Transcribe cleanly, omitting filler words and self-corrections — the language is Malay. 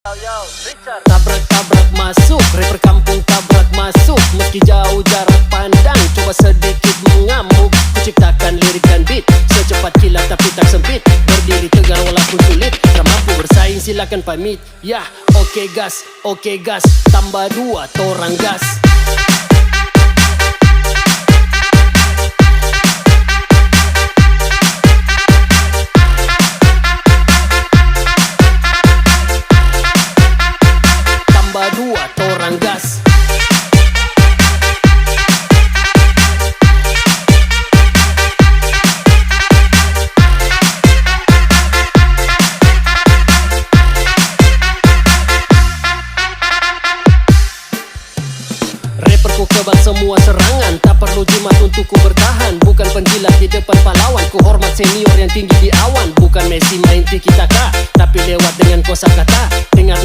Tabrak-tabrak masuk, rapper kampung tabrak masuk. Meski jauh jarak pandang, coba sedikit mengamuk. Kuciptakan lirik dan beat, secepat kilat tapi tak sempit. Berdiri tegar walaupun sulit, tak mampu bersaing silakan pamit. Yah, oke gas, tambah 2 torang gas. Tambah 2 torang gas. Rapperku kebal semua serangan, tak perlu jimat untuk ku bertahan. Bukan penjilat di depan pahlawan, ku hormat senior yang tinggi di awan. Bukan Messi main tiki taka, tapi lewat dengan kosakata. Dengar